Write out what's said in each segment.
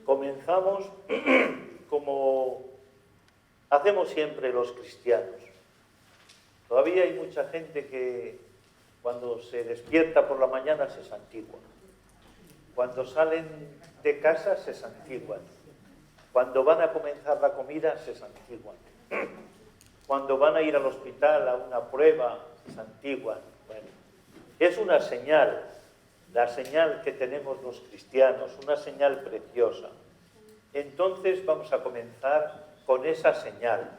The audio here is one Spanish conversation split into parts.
comenzamos como hacemos siempre los cristianos. Todavía hay mucha gente que cuando se despierta por la mañana se santigua. Cuando salen de casa se santiguan. Cuando van a comenzar la comida se santiguan. Cuando van a ir al hospital a una prueba se santiguan. Bueno, es una señal, la señal que tenemos los cristianos, una señal preciosa. Entonces vamos a comenzar con esa señal.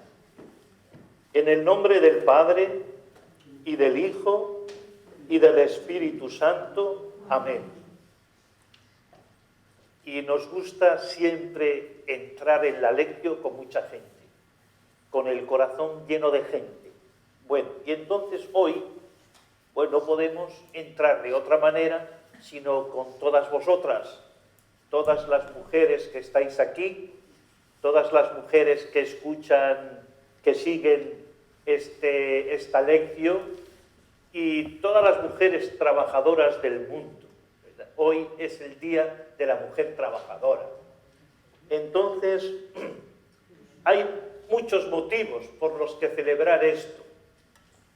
En el nombre del Padre, y del Hijo, y del Espíritu Santo. Amén. Y nos gusta siempre entrar en la lección con mucha gente, con el corazón lleno de gente. Bueno, y entonces hoy, pues no podemos entrar de otra manera, sino con todas vosotras, todas las mujeres que estáis aquí, todas las mujeres que escuchan, que siguen esta lección, y todas las mujeres trabajadoras del mundo. Hoy es el Día de la Mujer Trabajadora. Entonces, hay muchos motivos por los que celebrar esto,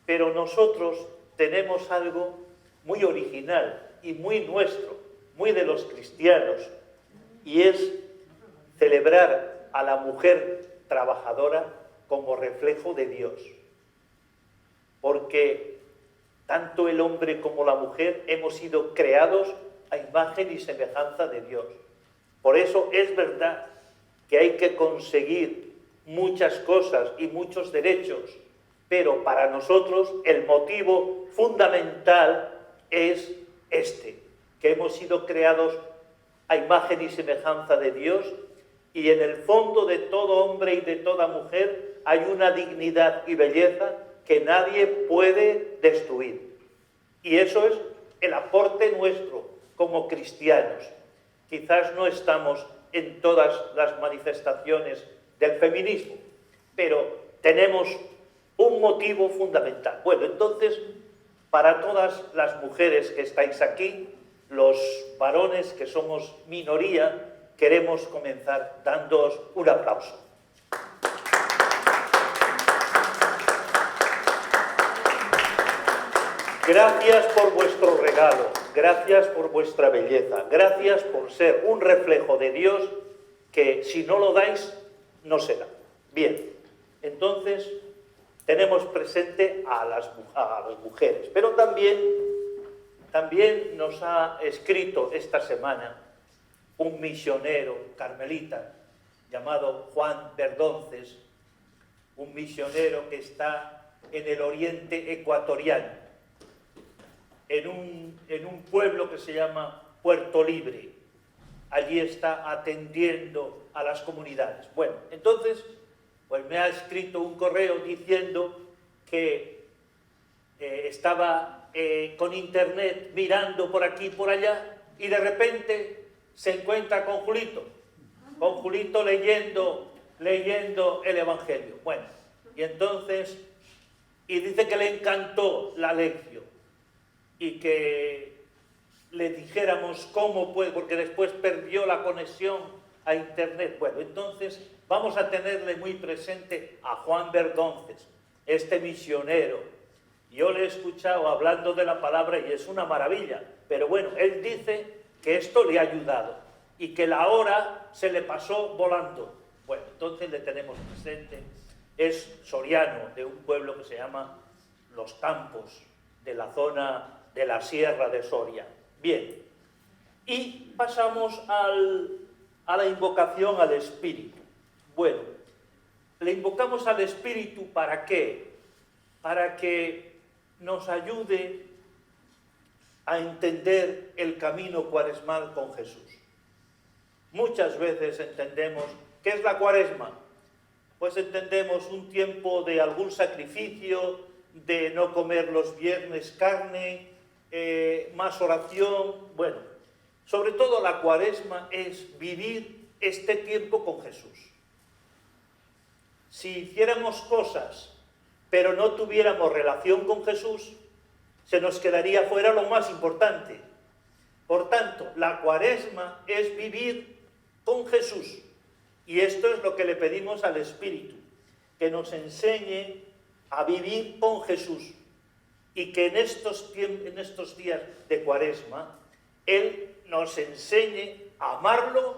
pero nosotros tenemos algo muy original y muy nuestro, muy de los cristianos, y es celebrar a la mujer trabajadora como reflejo de Dios. Porque tanto el hombre como la mujer hemos sido creados a imagen y semejanza de Dios. Por eso es verdad que hay que conseguir muchas cosas y muchos derechos, pero para nosotros el motivo fundamental es que hemos sido creados a imagen y semejanza de Dios, y en el fondo de todo hombre y de toda mujer hay una dignidad y belleza que nadie puede destruir. Y eso es el aporte nuestro como cristianos. Quizás no estamos en todas las manifestaciones del feminismo, pero tenemos un motivo fundamental. Bueno, entonces, para todas las mujeres que estáis aquí, los varones que somos minoría, queremos comenzar dándoos un aplauso. Gracias por vuestro regalo, gracias por vuestra belleza, gracias por ser un reflejo de Dios que si no lo dais, no será. Bien, entonces tenemos presente a las mujeres, pero también nos ha escrito esta semana un misionero carmelita llamado Juan Verdonces, un misionero que está en el oriente ecuatoriano, en un pueblo que se llama Puerto Libre. Allí está atendiendo a las comunidades. Bueno, entonces, pues me ha escrito un correo diciendo que estaba con internet mirando por aquí y por allá, y de repente se encuentra con Julito leyendo el Evangelio. Bueno, y entonces, y dice que le encantó la lección, y que le dijéramos cómo puede, porque después perdió la conexión a internet. Bueno, entonces vamos a tenerle muy presente a Juan Verdonces, este misionero. Yo le he escuchado hablando de la palabra y es una maravilla, pero bueno, él dice que esto le ha ayudado y que la hora se le pasó volando. Bueno, entonces le tenemos presente. Es soriano, de un pueblo que se llama Los Campos, de la zona de la Sierra de Soria. Bien, y pasamos a la invocación al Espíritu. Bueno, le invocamos al Espíritu, ¿para qué? Para que nos ayude a entender el camino cuaresmal con Jesús. Muchas veces entendemos, ¿qué es la cuaresma? Pues entendemos un tiempo de algún sacrificio, de no comer los viernes carne, más oración. Bueno, sobre todo la cuaresma es vivir este tiempo con Jesús. Si hiciéramos cosas, pero no tuviéramos relación con Jesús, se nos quedaría fuera lo más importante. Por tanto, la cuaresma es vivir con Jesús. Y esto es lo que le pedimos al Espíritu, que nos enseñe a vivir con Jesús y que en estos días de Cuaresma Él nos enseñe a amarlo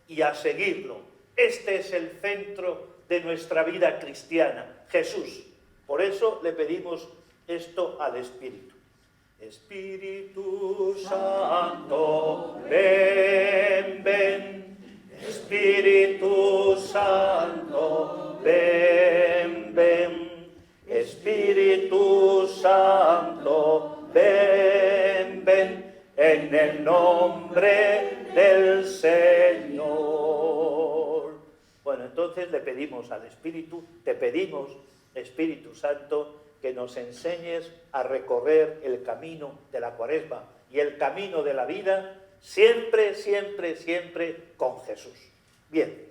y a seguirlo. Este es el centro de nuestra vida cristiana, Jesús. Por eso le pedimos esto al Espíritu. Espíritu Santo, ven, ven. Espíritu Santo, ven, ven. Espíritu Santo, ven, ven. En el nombre del Señor. Bueno, entonces le pedimos al Espíritu, te pedimos, Espíritu Santo, que nos enseñes a recorrer el camino de la Cuaresma y el camino de la vida, siempre, siempre, siempre con Jesús. Bien,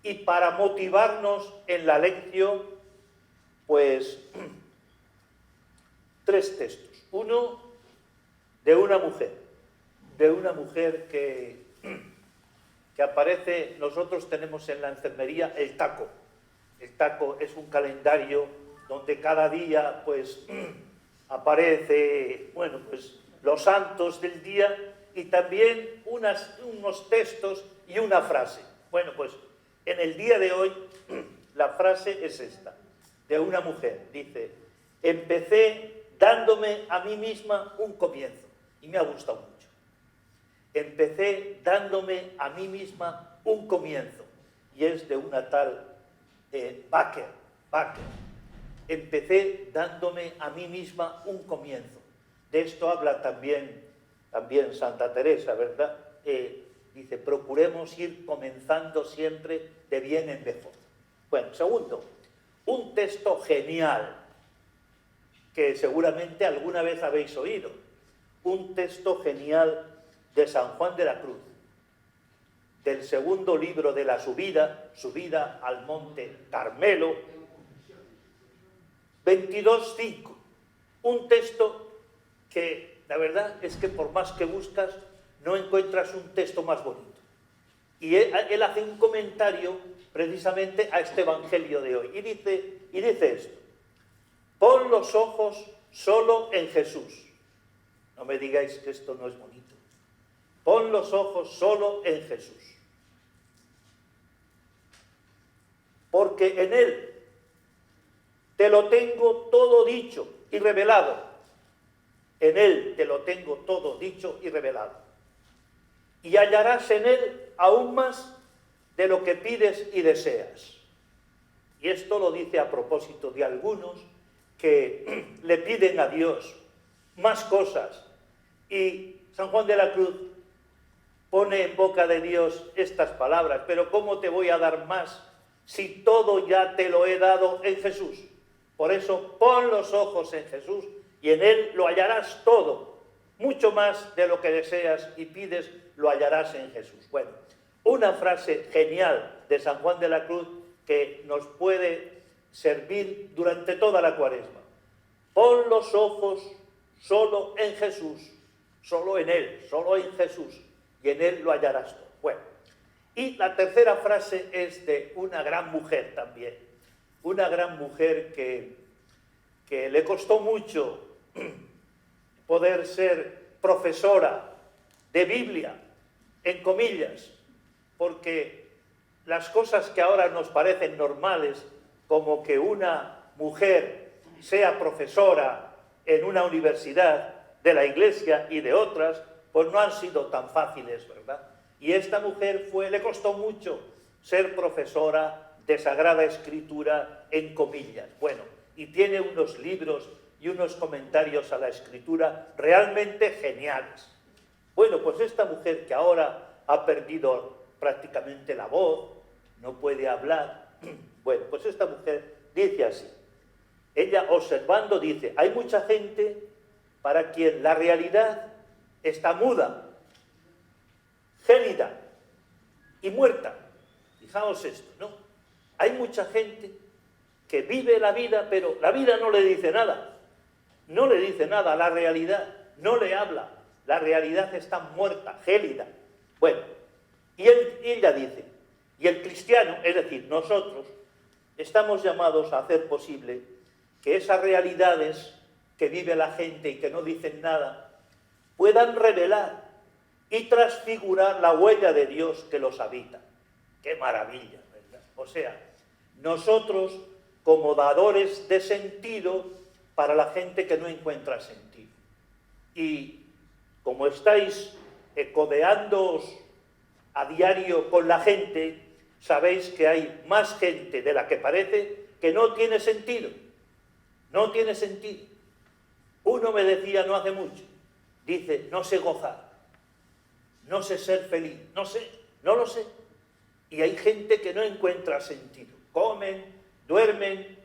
y para motivarnos en la lección, pues, 3 textos. Uno, de una mujer que aparece. Nosotros tenemos en la enfermería el taco. El taco es un calendario donde cada día pues aparece, bueno, pues los santos del día y también unos textos y una frase. Bueno, pues en el día de hoy la frase es esta, de una mujer. Dice: empecé dándome a mí misma un comienzo. Y me ha gustado mucho. Empecé dándome a mí misma un comienzo. Y es de una tal Baker. Empecé dándome a mí misma un comienzo. De esto habla también Santa Teresa, ¿verdad? Dice, procuremos ir comenzando siempre de bien en mejor. Bueno, segundo, un texto genial que seguramente alguna vez habéis oído. Un texto genial de San Juan de la Cruz, del segundo libro de la subida al monte Carmelo, 22:5. Un texto que la verdad es que por más que buscas no encuentras un texto más bonito. Y él hace un comentario precisamente a este evangelio de hoy y dice esto: pon los ojos solo en Jesús. No me digáis que esto no es bonito. Pon los ojos solo en Jesús. Porque en Él te lo tengo todo dicho y revelado. En Él te lo tengo todo dicho y revelado. Y hallarás en Él aún más de lo que pides y deseas. Y esto lo dice a propósito de algunos que le piden a Dios más cosas. Y San Juan de la Cruz pone en boca de Dios estas palabras: pero ¿cómo te voy a dar más si todo ya te lo he dado en Jesús? Por eso pon los ojos en Jesús y en Él lo hallarás todo. Mucho más de lo que deseas y pides lo hallarás en Jesús. Bueno, una frase genial de San Juan de la Cruz que nos puede servir durante toda la Cuaresma. Pon los ojos solo en Jesús, solo en Él, solo en Jesús, y en Él lo hallarás todo. Bueno, y la tercera frase es de una gran mujer también, una gran mujer que le costó mucho poder ser profesora de Biblia, en comillas, porque las cosas que ahora nos parecen normales, como que una mujer sea profesora en una universidad de la Iglesia y de otras, pues no han sido tan fáciles, ¿verdad? Y esta mujer le costó mucho ser profesora de Sagrada Escritura, en comillas. Bueno, y tiene unos libros y unos comentarios a la Escritura realmente geniales. Bueno, pues esta mujer que ahora ha perdido prácticamente la voz, no puede hablar, bueno, pues esta mujer dice así. Ella, observando, dice: hay mucha gente para quien la realidad está muda, gélida y muerta. Fijaos esto, ¿no? Hay mucha gente que vive la vida, pero la vida no le dice nada. No le dice nada a la realidad, no le habla. La realidad está muerta, gélida. Bueno, Y ella dice, y el cristiano, es decir, nosotros, estamos llamados a hacer posible que esas realidades que vive la gente y que no dicen nada, puedan revelar y transfigurar la huella de Dios que los habita. ¡Qué maravilla! ¿Verdad? O sea, nosotros como dadores de sentido para la gente que no encuentra sentido. Y como estáis codeándoos a diario con la gente, sabéis que hay más gente de la que parece que no tiene sentido. No tiene sentido. Uno me decía no hace mucho, dice, no sé gozar, no sé ser feliz, no sé, no lo sé. Y hay gente que no encuentra sentido. Comen, duermen,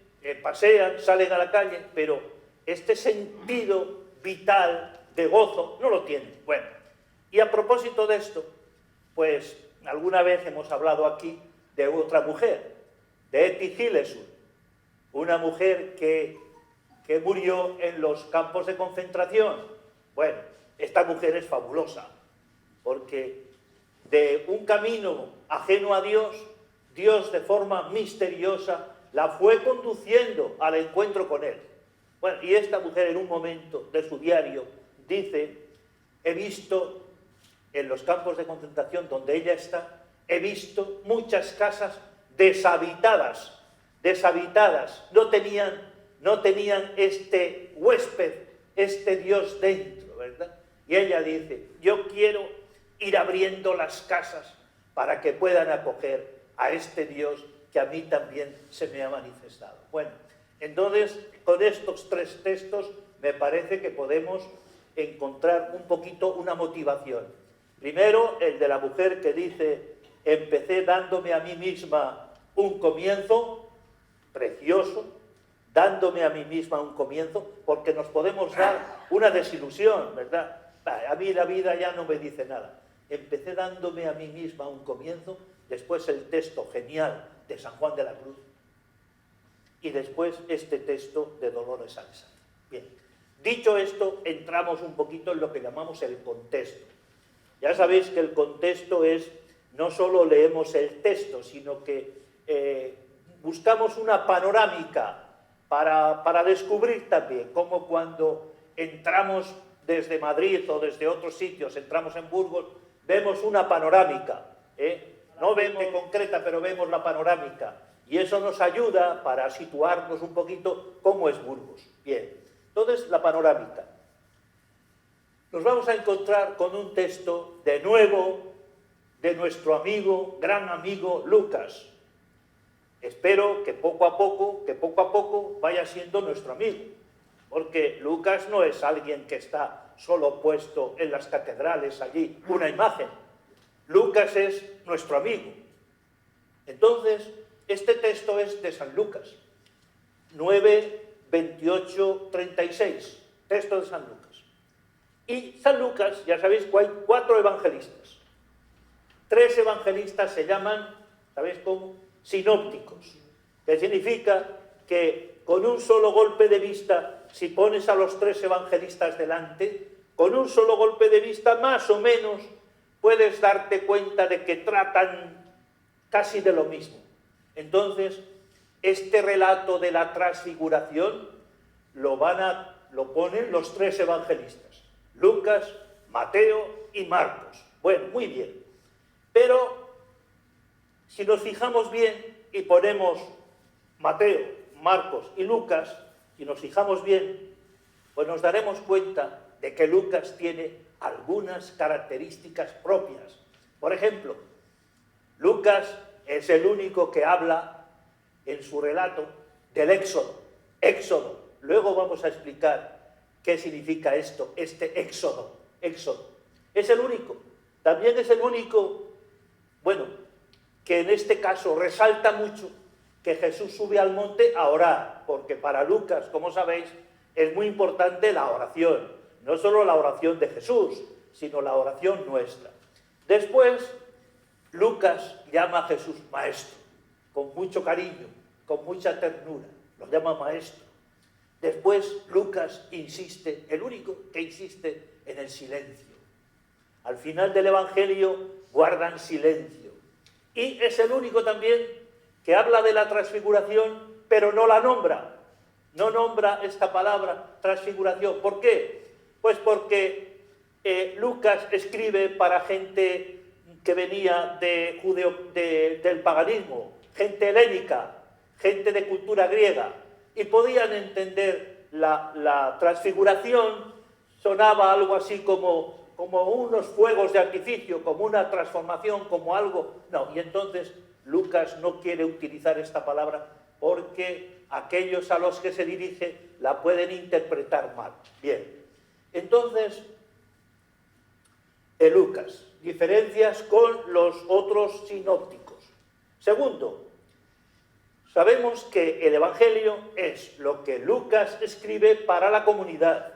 pasean, salen a la calle, pero este sentido vital de gozo no lo tienen. Bueno, y a propósito de esto, pues alguna vez hemos hablado aquí de otra mujer, de Etty Hillesum, una mujer que murió en los campos de concentración. Bueno, esta mujer es fabulosa, porque de un camino ajeno a Dios, Dios de forma misteriosa la fue conduciendo al encuentro con Él. Bueno, y esta mujer en un momento de su diario dice, he visto en los campos de concentración donde ella está, he visto muchas casas deshabitadas, no tenían este huésped, este Dios dentro, ¿verdad? Y ella dice, yo quiero ir abriendo las casas para que puedan acoger a este Dios que a mí también se me ha manifestado. Bueno, entonces, con estos tres textos me parece que podemos encontrar un poquito una motivación. Primero, el de la mujer que dice, empecé dándome a mí misma un comienzo, precioso, dándome a mí misma un comienzo, porque nos podemos dar una desilusión, ¿verdad? A mí la vida ya no me dice nada. Empecé dándome a mí misma un comienzo, después el texto genial de San Juan de la Cruz, y después este texto de Dolores Alzate. Bien, dicho esto, entramos un poquito en lo que llamamos el contexto. Ya sabéis que el contexto es, no solo leemos el texto, sino que buscamos una panorámica para descubrir también, como cuando entramos desde Madrid o desde otros sitios, entramos en Burgos, vemos una panorámica, no vemos concreta, pero vemos la panorámica, y eso nos ayuda para situarnos un poquito cómo es Burgos. Bien, entonces la panorámica. Nos vamos a encontrar con un texto de nuevo de nuestro amigo, gran amigo Lucas. Espero que poco a poco vaya siendo nuestro amigo, porque Lucas no es alguien que está solo puesto en las catedrales allí, una imagen. Lucas es nuestro amigo. Entonces, este texto es de San Lucas, 9, 28, 36, texto de San Lucas. Y San Lucas, ya sabéis que hay 4 evangelistas. 3 evangelistas se llaman, ¿sabéis cómo? Sinópticos, que significa que con un solo golpe de vista, si pones a los 3 evangelistas delante, con un solo golpe de vista, más o menos, puedes darte cuenta de que tratan casi de lo mismo. Entonces, este relato de la transfiguración lo ponen los 3 evangelistas, Lucas, Mateo y Marcos. Bueno, muy bien. Pero si nos fijamos bien y ponemos Mateo, Marcos y Lucas, si nos fijamos bien, pues nos daremos cuenta de que Lucas tiene algunas características propias. Por ejemplo, Lucas es el único que habla en su relato del Éxodo. Éxodo. Luego vamos a explicar qué significa esto, este Éxodo. Éxodo. Es el único. También es el único, que en este caso resalta mucho que Jesús sube al monte a orar, porque para Lucas, como sabéis, es muy importante la oración. No solo la oración de Jesús, sino la oración nuestra. Después, Lucas llama a Jesús maestro, con mucho cariño, con mucha ternura, lo llama maestro. Después, Lucas insiste, el único que insiste en el silencio. Al final del Evangelio guardan silencio. Y es el único también que habla de la transfiguración, pero no la nombra. No nombra esta palabra transfiguración. ¿Por qué? Pues porque Lucas escribe para gente que venía del paganismo, gente helénica, gente de cultura griega, y podían entender la transfiguración, sonaba algo así como unos fuegos de artificio, como una transformación, como algo. No, y entonces Lucas no quiere utilizar esta palabra porque aquellos a los que se dirige la pueden interpretar mal. Bien, entonces, Lucas, diferencias con los otros sinópticos. Segundo, sabemos que el Evangelio es lo que Lucas escribe para la comunidad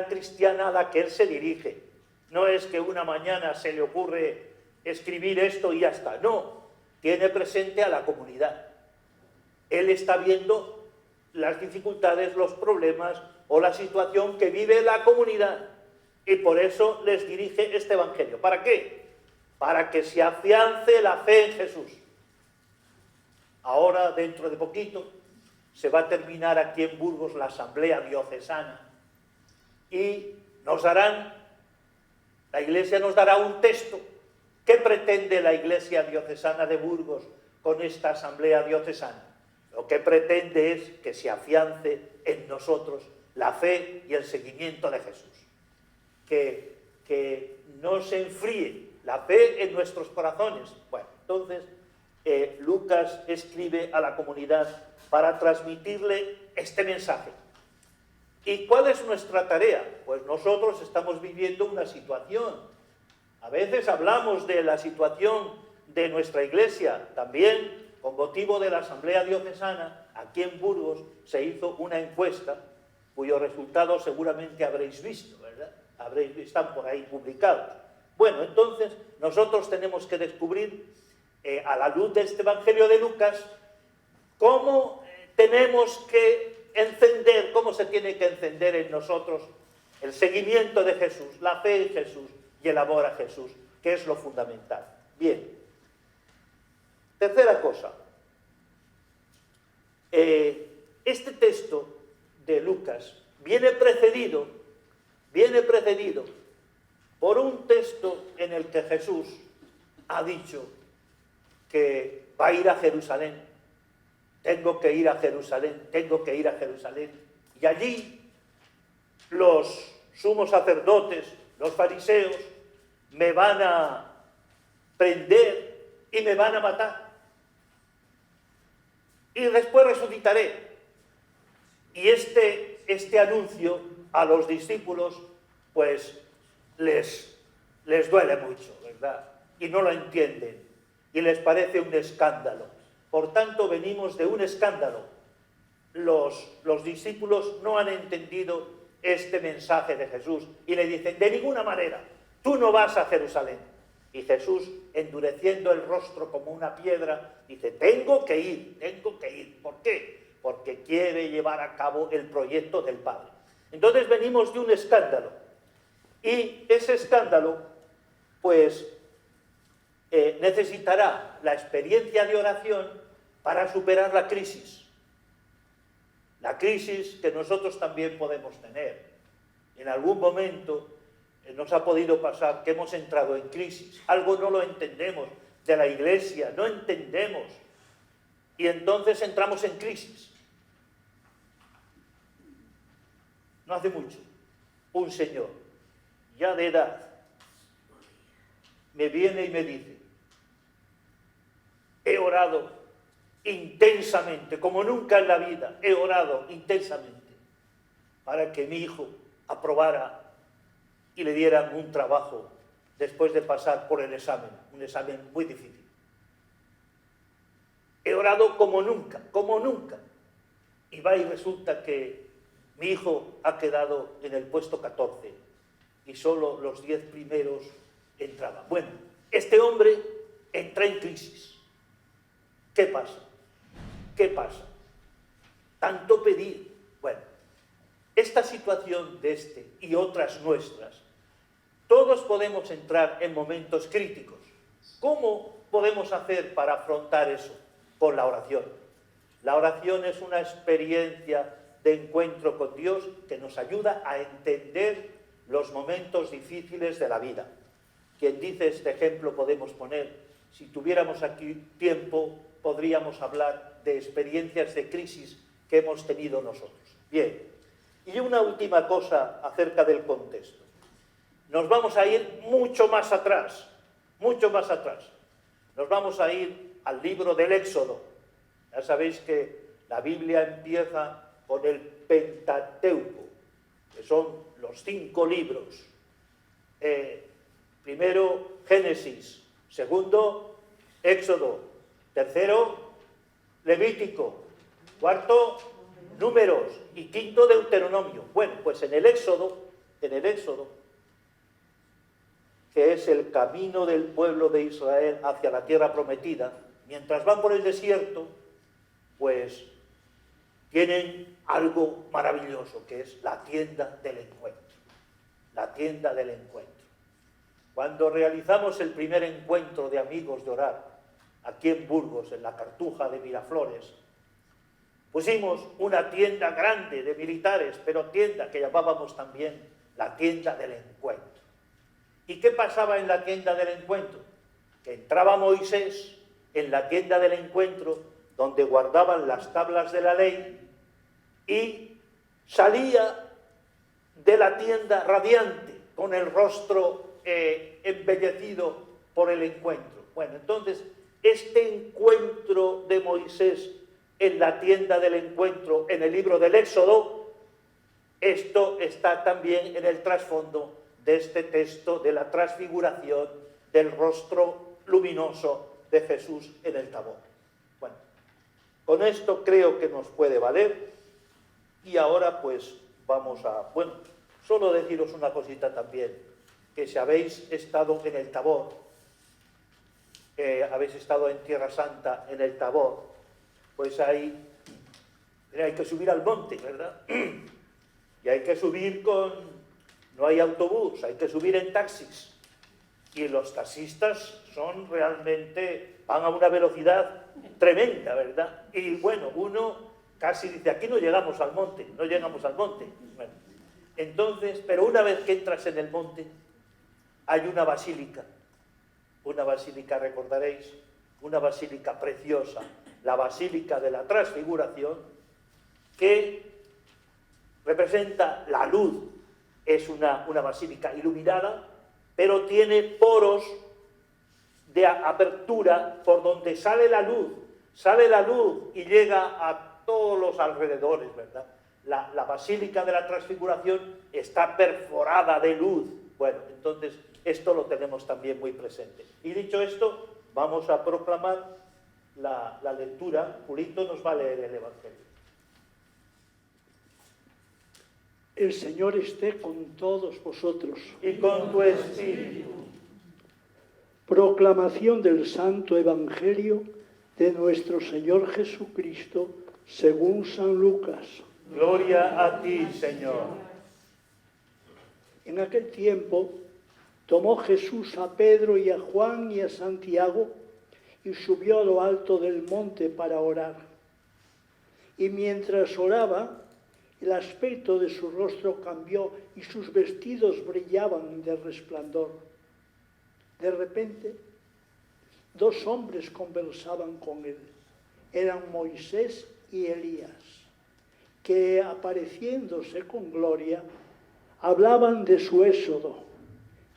cristiana a la que él se dirige. No es que una mañana se le ocurre escribir esto y ya está. No, tiene presente a la comunidad. Él está viendo las dificultades, los problemas o la situación que vive la comunidad. Y por eso les dirige este Evangelio. ¿Para qué? Para que se afiance la fe en Jesús. Ahora, dentro de poquito, se va a terminar aquí en Burgos la asamblea diocesana. Y la Iglesia nos dará un texto. ¿Qué pretende la Iglesia diocesana de Burgos con esta asamblea diocesana? Lo que pretende es que se afiance en nosotros la fe y el seguimiento de Jesús. Que no se enfríe la fe en nuestros corazones. Bueno, entonces Lucas escribe a la comunidad para transmitirle este mensaje. ¿Y cuál es nuestra tarea? Pues nosotros estamos viviendo una situación. A veces hablamos de la situación de nuestra Iglesia. También, con motivo de la Asamblea Diocesana, aquí en Burgos se hizo una encuesta, cuyos resultados seguramente habréis visto, ¿verdad? Están por ahí publicados. Bueno, entonces nosotros tenemos que descubrir, a la luz de este Evangelio de Lucas, cómo tenemos que encender, cómo se tiene que encender en nosotros el seguimiento de Jesús, la fe en Jesús y el amor a Jesús, que es lo fundamental. Bien. Tercera cosa. Este texto de Lucas viene precedido por un texto en el que Jesús ha dicho que va a ir a Jerusalén. Tengo que ir a Jerusalén. Y allí los sumos sacerdotes, los fariseos, me van a prender y me van a matar. Y después resucitaré. Y este anuncio a los discípulos, pues les duele mucho, ¿verdad? Y no lo entienden. Y les parece un escándalo. Por tanto, venimos de un escándalo. Los discípulos no han entendido este mensaje de Jesús y le dicen, de ninguna manera, tú no vas a Jerusalén. Y Jesús, endureciendo el rostro como una piedra, dice, tengo que ir. ¿Por qué? Porque quiere llevar a cabo el proyecto del Padre. Entonces venimos de un escándalo. Y ese escándalo, pues, necesitará la experiencia de oración para superar la crisis. La crisis que nosotros también podemos tener. En algún momento nos ha podido pasar que hemos entrado en crisis. Algo no lo entendemos de la Iglesia, no entendemos. Y entonces entramos en crisis. No hace mucho, un señor, ya de edad, me viene y me dice, he orado intensamente, como nunca en la vida, he orado intensamente para que mi hijo aprobara y le dieran un trabajo después de pasar por el examen, un examen muy difícil. He orado como nunca, y va y resulta que mi hijo ha quedado en el puesto 14 y solo los 10 primeros entraban. Bueno, este hombre entra en crisis. ¿Qué pasa? Tanto pedir. Bueno, esta situación de este y otras nuestras, todos todos podemos entrar en momentos críticos. ¿Cómo podemos hacer para afrontar eso? Con la oración. La oración es una experiencia de encuentro con Dios que nos ayuda a entender los momentos difíciles de la vida. Quien dice este ejemplo podemos poner, si tuviéramos aquí tiempo, podríamos hablar de experiencias de crisis que hemos tenido nosotros. Bien, y una última cosa acerca del contexto. Nos vamos a ir mucho más atrás, mucho más atrás. Nos vamos a ir al libro del Éxodo. Ya sabéis que la Biblia empieza con el Pentateuco, que son los 5 libros. Primero, Génesis. Segundo, Éxodo. Tercero, Levítico. Cuarto, Números. Y quinto, Deuteronomio. Bueno, pues en el Éxodo, que es el camino del pueblo de Israel hacia la tierra prometida, mientras van por el desierto, pues tienen algo maravilloso, que es la tienda del encuentro. La tienda del encuentro. Cuando realizamos el primer encuentro de amigos de orar, aquí en Burgos, en la Cartuja de Miraflores, pusimos una tienda grande de militares, pero tienda que llamábamos también la tienda del encuentro. ¿Y qué pasaba en la tienda del encuentro? Que entraba Moisés en la tienda del encuentro, donde guardaban las tablas de la ley, y salía de la tienda radiante, con el rostro embellecido por el encuentro. Bueno, entonces, este encuentro de Moisés en la tienda del encuentro, en el libro del Éxodo, esto está también en el trasfondo de este texto de la transfiguración del rostro luminoso de Jesús en el Tabor. Bueno, con esto creo que nos puede valer, y ahora pues vamos a, bueno, solo deciros una cosita también, que si habéis estado en el Tabor, habéis estado en Tierra Santa, en el Tabor, pues hay que subir al monte, ¿verdad? Y hay que subir no hay autobús, hay que subir en taxis. Y los taxistas van a una velocidad tremenda, ¿verdad? Y bueno, uno casi dice, aquí no llegamos al monte. Bueno, entonces, pero una vez que entras en el monte, hay una basílica, recordaréis, una basílica preciosa, la Basílica de la Transfiguración, que representa la luz. Es una basílica iluminada, pero tiene poros de apertura por donde sale la luz y llega a todos los alrededores, ¿verdad? La Basílica de la Transfiguración está perforada de luz. Bueno, entonces esto lo tenemos también muy presente. Y dicho esto, vamos a proclamar la lectura. Julito nos va a leer el Evangelio. El Señor esté con todos vosotros. Y con tu espíritu. Proclamación del Santo Evangelio de nuestro Señor Jesucristo según San Lucas. Gloria a ti, Señor. En aquel tiempo tomó Jesús a Pedro y a Juan y a Santiago y subió a lo alto del monte para orar. Y mientras oraba, el aspecto de su rostro cambió y sus vestidos brillaban de resplandor. De repente, 2 hombres conversaban con él. Eran Moisés y Elías, que apareciéndose con gloria, hablaban de su éxodo,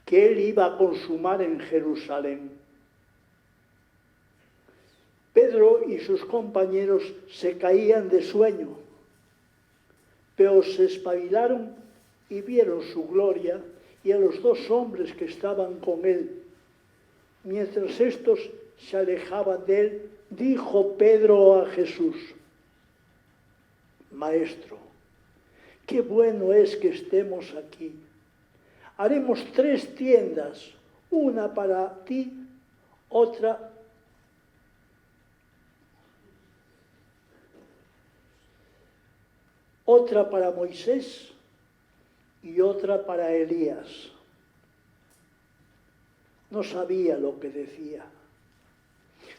que él iba a consumar en Jerusalén. Pedro y sus compañeros se caían de sueño, pero se espabilaron y vieron su gloria y a los 2 hombres que estaban con él. Mientras estos se alejaban de él, dijo Pedro a Jesús: Maestro, qué bueno es que estemos aquí. Haremos 3 tiendas, una para ti, otra para Moisés y otra para Elías. no sabía lo que decía.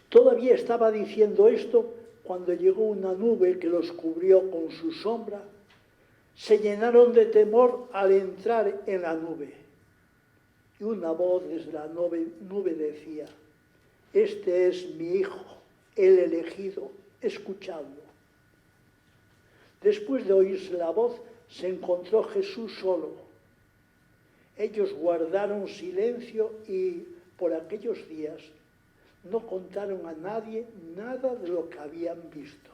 Todavía estaba diciendo esto cuando llegó una nube que los cubrió con su sombra. Se llenaron de temor al entrar en la nube. Y una voz desde la nube decía: este es mi Hijo, el elegido, escuchadlo. Después de oírse la voz, se encontró Jesús solo. Ellos guardaron silencio y por aquellos días no contaron a nadie nada de lo que habían visto.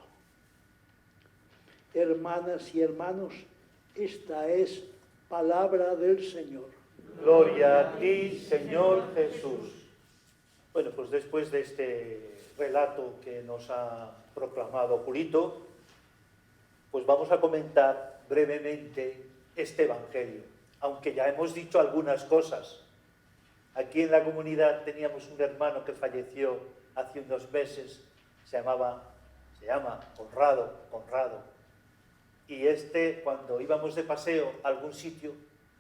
Hermanas y hermanos, esta es palabra del Señor. Gloria a ti, Señor Jesús. Bueno, pues después de este relato que nos ha proclamado Julito, pues vamos a comentar brevemente este Evangelio, aunque ya hemos dicho algunas cosas. Aquí en la comunidad teníamos un hermano que falleció hace unos meses, se llama Conrado. Y cuando íbamos de paseo a algún sitio,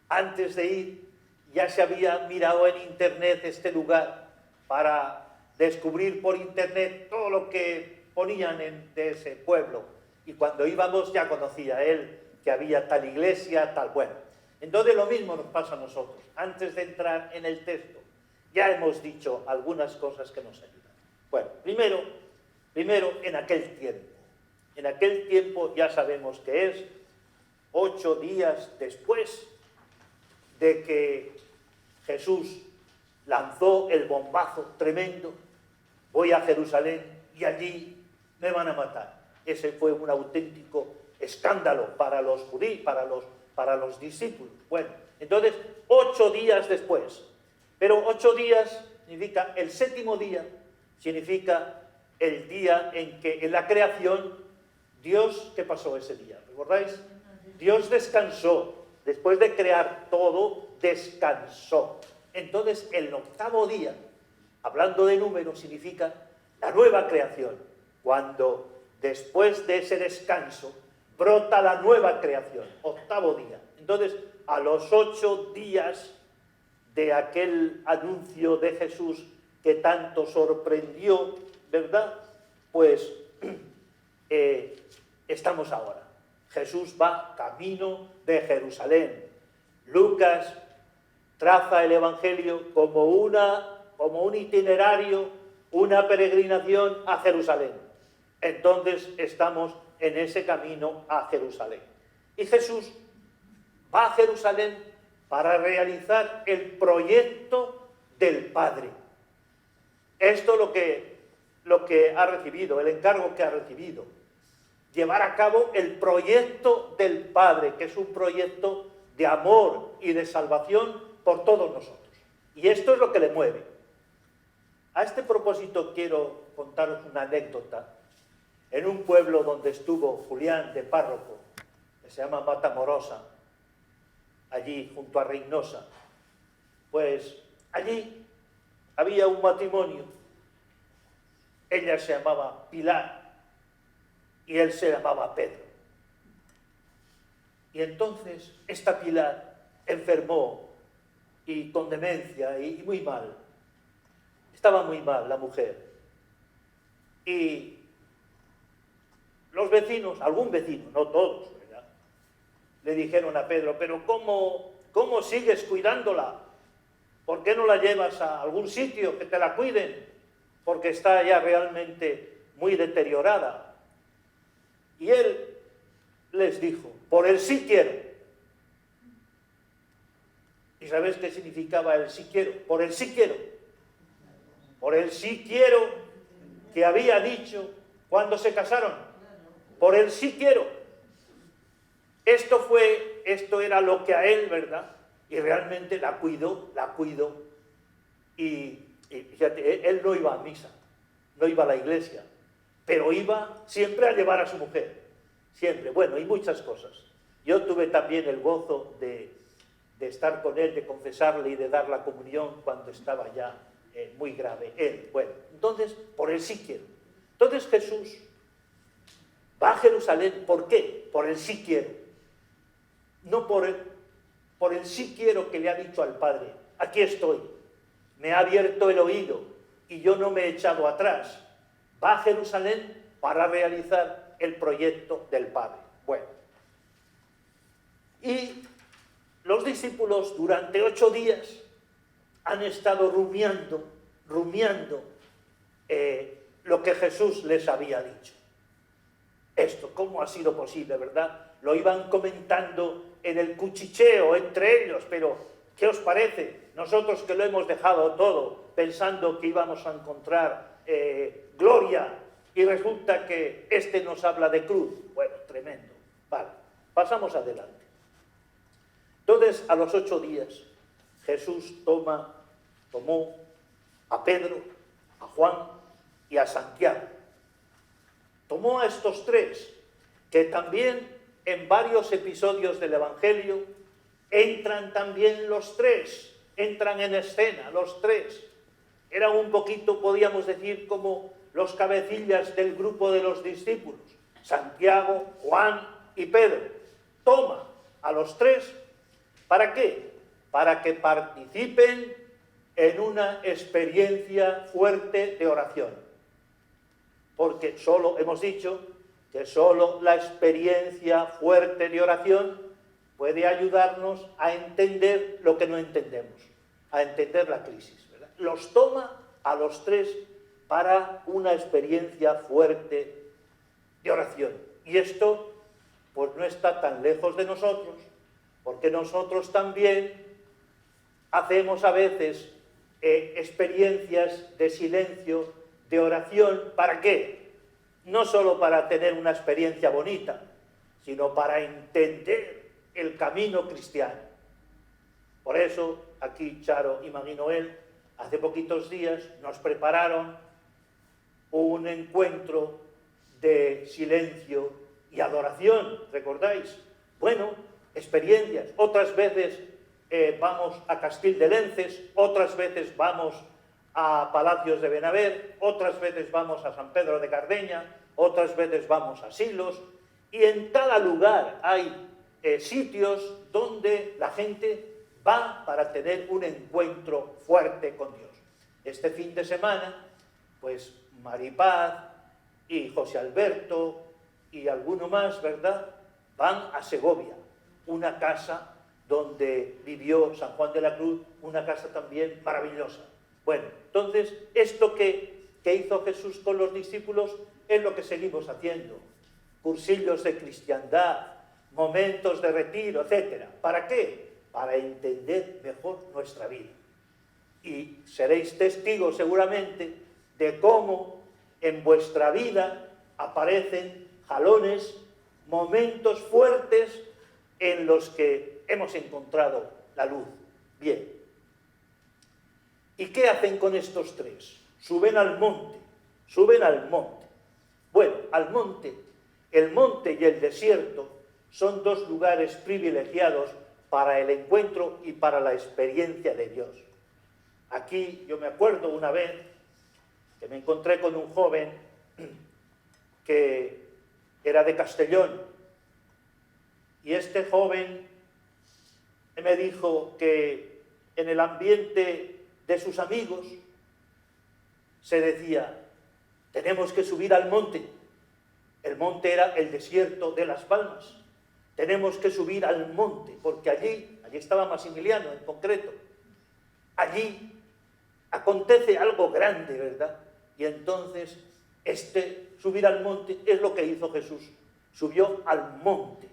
antes de ir, ya se había mirado en internet este lugar para descubrir por internet todo lo que ponían de ese pueblo. Y cuando íbamos ya conocía él que había tal iglesia, tal. Bueno, entonces lo mismo nos pasa a nosotros. Antes de entrar en el texto, ya hemos dicho algunas cosas que nos ayudan. Bueno, primero en aquel tiempo. En aquel tiempo ya sabemos que es 8 días después de que Jesús lanzó el bombazo tremendo: voy a Jerusalén y allí me van a matar. Ese fue un auténtico escándalo para los judíos, para los discípulos. Bueno, entonces 8 días después. Pero 8 días significa el 7º día, significa el día en que en la creación Dios, ¿qué pasó ese día? ¿Recordáis? Dios descansó. Después de crear todo, descansó. Entonces el 8º día, hablando de números, significa la nueva creación. Cuando después de ese descanso brota la nueva creación, 8º día. Entonces, a los 8 días de aquel anuncio de Jesús que tanto sorprendió, ¿verdad? Pues estamos ahora. Jesús va camino de Jerusalén. Lucas traza el Evangelio como un itinerario, una peregrinación a Jerusalén. Entonces estamos en ese camino a Jerusalén. Y Jesús va a Jerusalén para realizar el proyecto del Padre. Esto es lo que ha recibido, el encargo que ha recibido. Llevar a cabo el proyecto del Padre, que es un proyecto de amor y de salvación por todos nosotros. Y esto es lo que le mueve. A este propósito quiero contaros una anécdota. En un pueblo donde estuvo Julián de párroco, que se llama Matamorosa, allí junto a Reynosa, pues allí había un matrimonio. Ella se llamaba Pilar y él se llamaba Pedro. Y entonces esta Pilar enfermó y con demencia y muy mal. Estaba muy mal la mujer. Y los vecinos, algún vecino, no todos, ¿verdad?, le dijeron a Pedro: pero ¿cómo sigues cuidándola? ¿Por qué no la llevas a algún sitio que te la cuiden? Porque está ya realmente muy deteriorada. Y él les dijo: por el sí quiero. ¿Y sabéis qué significaba el sí quiero? Por el sí quiero. Por el sí quiero que había dicho cuando se casaron. Por el sí quiero. Esto era lo que a él, ¿verdad? Y realmente la cuidó. Y fíjate, él no iba a misa, no iba a la iglesia, pero iba siempre a llevar a su mujer. Siempre. Bueno, y muchas cosas. Yo tuve también el gozo de estar con él, de confesarle y de dar la comunión cuando estaba ya muy grave él. Bueno, entonces, por el sí quiero. Entonces Jesús va a Jerusalén. ¿Por qué? Por el sí quiero. No por el sí quiero que le ha dicho al Padre: aquí estoy, me ha abierto el oído y yo no me he echado atrás. Va a Jerusalén para realizar el proyecto del Padre. Bueno, y los discípulos durante 8 días han estado rumiando lo que Jesús les había dicho. Esto, ¿cómo ha sido posible, verdad? Lo iban comentando en el cuchicheo entre ellos, pero ¿qué os parece? Nosotros que lo hemos dejado todo pensando que íbamos a encontrar gloria y resulta que este nos habla de cruz. Bueno, tremendo. Vale, pasamos adelante. Entonces, a los 8 días, Jesús tomó a Pedro, a Juan y a Santiago. Tomó a estos 3, que también en varios episodios del Evangelio entran también los 3, entran en escena los 3. Eran un poquito, podríamos decir, como los cabecillas del grupo de los discípulos, Santiago, Juan y Pedro. Toma a los 3, ¿para qué? Para que participen en una experiencia fuerte de oración. Porque hemos dicho que solo la experiencia fuerte de oración puede ayudarnos a entender lo que no entendemos, a entender la crisis, ¿verdad? Los toma a los 3 para una experiencia fuerte de oración. Y esto, pues no está tan lejos de nosotros, porque nosotros también hacemos a veces experiencias de silencio, de oración. ¿Para qué? No solo para tener una experiencia bonita, sino para entender el camino cristiano. Por eso, aquí Charo y Magui Noel, hace poquitos días, nos prepararon un encuentro de silencio y adoración, ¿recordáis? Bueno, experiencias. Otras veces vamos a Castil de Lences, otras veces vamos a Palacios de Benaver, otras veces vamos a San Pedro de Cardeña, otras veces vamos a Silos, y en cada lugar hay sitios donde la gente va para tener un encuentro fuerte con Dios. Este fin de semana, pues Maripaz y José Alberto y alguno más, ¿verdad?, van a Segovia, una casa donde vivió San Juan de la Cruz, una casa también maravillosa. Bueno, entonces, esto que hizo Jesús con los discípulos es lo que seguimos haciendo. Cursillos de cristiandad, momentos de retiro, etc. ¿Para qué? Para entender mejor nuestra vida. Y seréis testigos seguramente de cómo en vuestra vida aparecen jalones, momentos fuertes en los que hemos encontrado la luz. Bien. ¿Y qué hacen con estos 3? Suben al monte. Bueno, al monte, el monte y el desierto son 2 lugares privilegiados para el encuentro y para la experiencia de Dios. Aquí yo me acuerdo una vez que me encontré con un joven que era de Castellón, y este joven me dijo que en el ambiente de sus amigos se decía: tenemos que subir al monte. El monte era el desierto de Las Palmas. Tenemos que subir al monte, porque allí estaba Maximiliano en concreto. Allí acontece algo grande, ¿verdad? Y entonces subir al monte es lo que hizo Jesús. Subió al monte,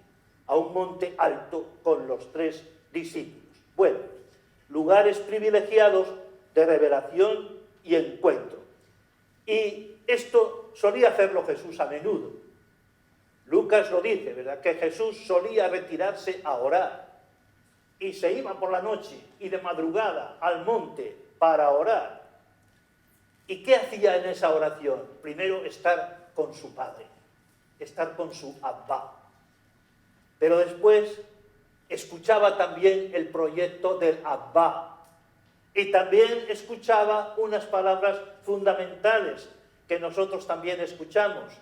a un monte alto con los 3 discípulos. Bueno, lugares privilegiados de revelación y encuentro. Y esto solía hacerlo Jesús a menudo. Lucas lo dice, ¿verdad?, que Jesús solía retirarse a orar y se iba por la noche y de madrugada al monte para orar. ¿Y qué hacía en esa oración? Primero, estar con su Padre, estar con su Abba. Pero después escuchaba también el proyecto del Abba. Y también escuchaba unas palabras fundamentales que nosotros también escuchamos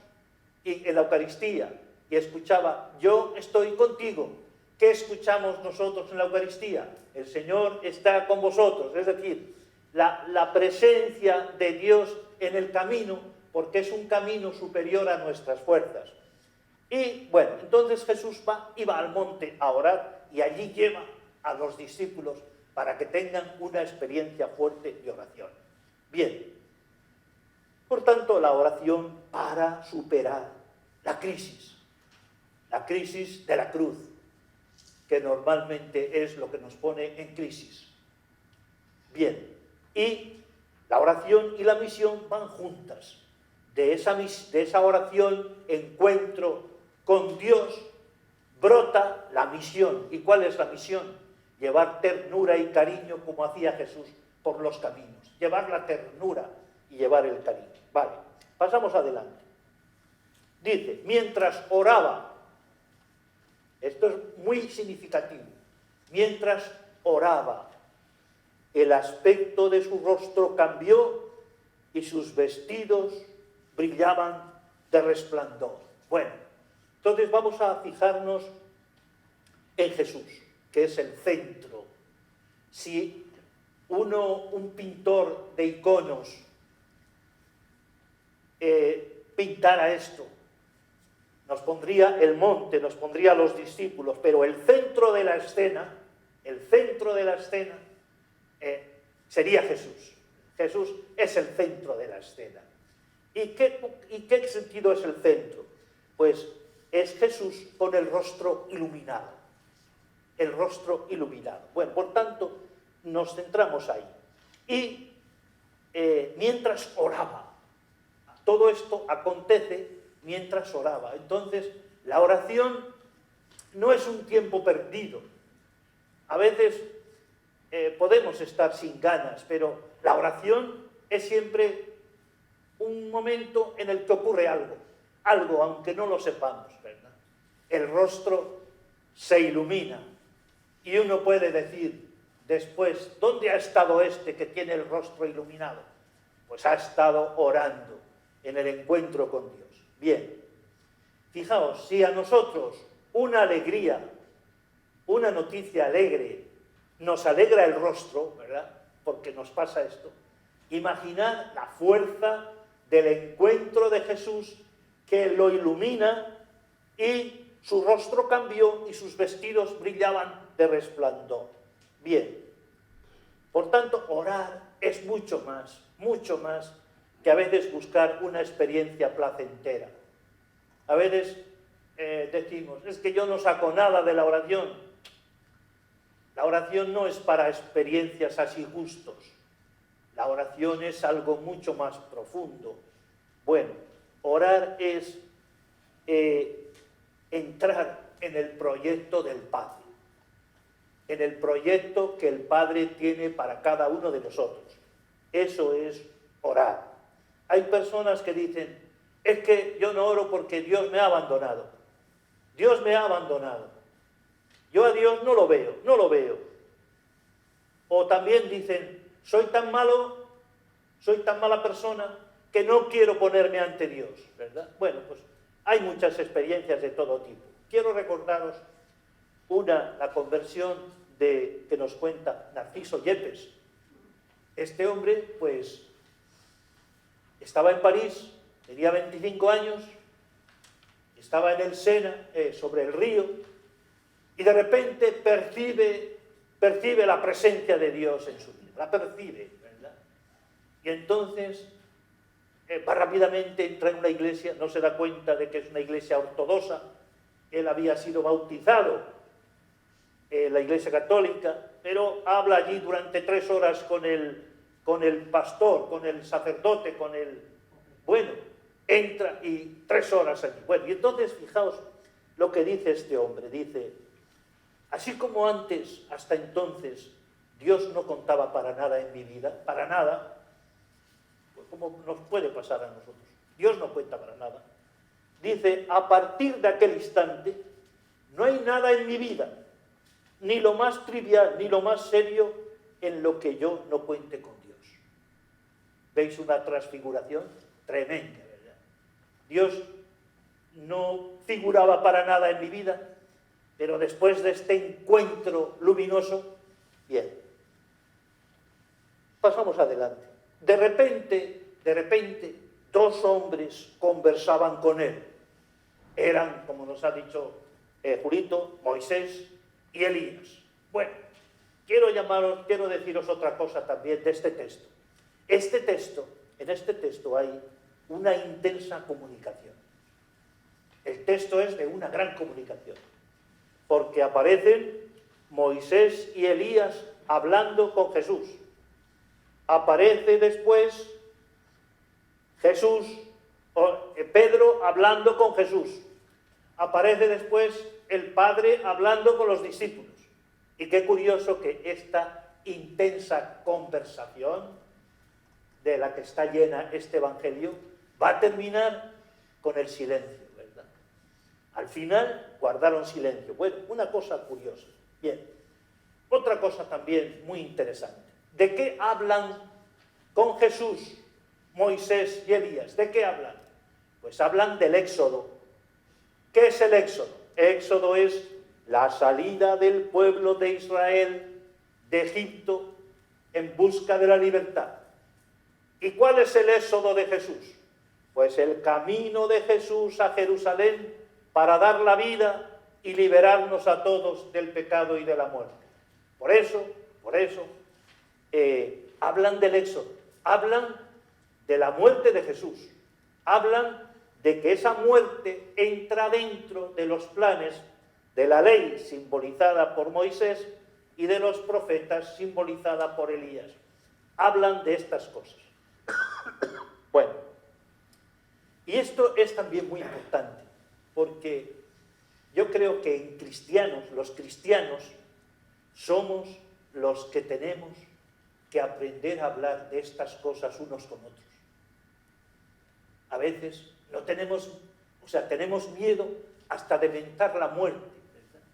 en la Eucaristía. Y escuchaba: yo estoy contigo. ¿Qué escuchamos nosotros en la Eucaristía? El Señor está con vosotros. Es decir, la presencia de Dios en el camino, porque es un camino superior a nuestras fuerzas. Y bueno, entonces Jesús iba al monte a orar y allí lleva a los discípulos para que tengan una experiencia fuerte de oración. Bien, por tanto, la oración para superar la crisis de la cruz, que normalmente es lo que nos pone en crisis. Bien, y la oración y la misión van juntas. De esa oración, encuentro con Dios, brota la misión. ¿Y cuál es la misión? Llevar ternura y cariño como hacía Jesús por los caminos. Llevar la ternura y llevar el cariño. Vale, pasamos adelante. Dice, mientras oraba, esto es muy significativo, mientras oraba, el aspecto de su rostro cambió y sus vestidos brillaban de resplandor. Bueno, entonces vamos a fijarnos en Jesús, que es el centro. Si un pintor de iconos pintara esto, nos pondría el monte, nos pondría a los discípulos, pero el centro de la escena sería Jesús. Jesús es el centro de la escena. ¿Y qué sentido es el centro? Pues es Jesús con el rostro iluminado. El rostro iluminado. Bueno, por tanto, nos centramos ahí. Y mientras oraba, todo esto acontece mientras oraba. Entonces, la oración no es un tiempo perdido. A veces podemos estar sin ganas, pero la oración es siempre un momento en el que ocurre algo, aunque no lo sepamos, ¿verdad? El rostro se ilumina y uno puede decir después, ¿dónde ha estado este que tiene el rostro iluminado? Pues ha estado orando en el encuentro con Dios. Bien, fijaos, si a nosotros una alegría, una noticia alegre, nos alegra el rostro, ¿verdad? Porque nos pasa esto. Imaginad la fuerza del encuentro de Jesús que lo ilumina y su rostro cambió y sus vestidos brillaban de resplandor. Bien, por tanto, orar es mucho más que a veces buscar una experiencia placentera. A veces decimos, es que yo no saco nada de la oración. La oración no es para experiencias así gustos. La oración es algo mucho más profundo. Bueno, orar es entrar en el proyecto del Padre, en el proyecto que el Padre tiene para cada uno de nosotros. Eso es orar. Hay personas que dicen, es que yo no oro porque Dios me ha abandonado. Dios me ha abandonado. Yo a Dios no lo veo. O también dicen, soy tan mala persona que no quiero ponerme ante Dios, ¿verdad? Bueno, pues hay muchas experiencias de todo tipo. Quiero recordaros la conversión que nos cuenta Narciso Yepes. Este hombre, pues, estaba en París, tenía 25 años, estaba en el Sena, sobre el río, y de repente percibe la presencia de Dios en su vida, la percibe, ¿verdad? Y entonces va rápidamente, entra en una iglesia, no se da cuenta de que es una iglesia ortodoxa, él había sido bautizado en la iglesia católica, pero habla allí durante 3 horas con el pastor, con el sacerdote, bueno, entra y 3 horas allí. Bueno, y entonces fijaos lo que dice este hombre, dice, así como antes, hasta entonces, Dios no contaba para nada en mi vida, para nada, pues como nos puede pasar a nosotros, Dios no cuenta para nada. Dice, a partir de aquel instante, no hay nada en mi vida, ni lo más trivial, ni lo más serio, en lo que yo no cuente con Dios. ¿Veis una transfiguración tremenda, verdad? Dios no figuraba para nada en mi vida, pero después de este encuentro luminoso, bien. pasamos adelante. De repente, dos hombres conversaban con él. Eran, como nos ha dicho Julito, Moisés y Elías. Bueno, quiero deciros otra cosa también de este texto. En este texto hay una intensa comunicación. El texto es de una gran comunicación, porque aparecen Moisés y Elías hablando con Jesús. Aparece después Pedro hablando con Jesús. Aparece después el Padre hablando con los discípulos. Y qué curioso que esta intensa conversación de la que está llena este Evangelio va a terminar con el silencio, ¿verdad? Al final guardaron silencio. Bueno, una cosa curiosa. Bien, otra cosa también muy interesante. ¿De qué hablan con Jesús Moisés y Elías? ¿De qué hablan? Pues hablan del Éxodo. ¿Qué es el Éxodo? Éxodo es la salida del pueblo de Israel de Egipto en busca de la libertad. ¿Y cuál es el éxodo de Jesús? Pues el camino de Jesús a Jerusalén para dar la vida y liberarnos a todos del pecado y de la muerte. Por eso, hablan del éxodo, hablan de la muerte de Jesús, hablan de que esa muerte entra dentro de los planes de la ley simbolizada por Moisés y de los profetas simbolizada por Elías. Hablan de estas cosas. Bueno, y esto es también muy importante, porque yo creo que en los cristianos, somos los que tenemos que aprender a hablar de estas cosas unos con otros. A veces tenemos miedo hasta de mentar la muerte, ¿verdad?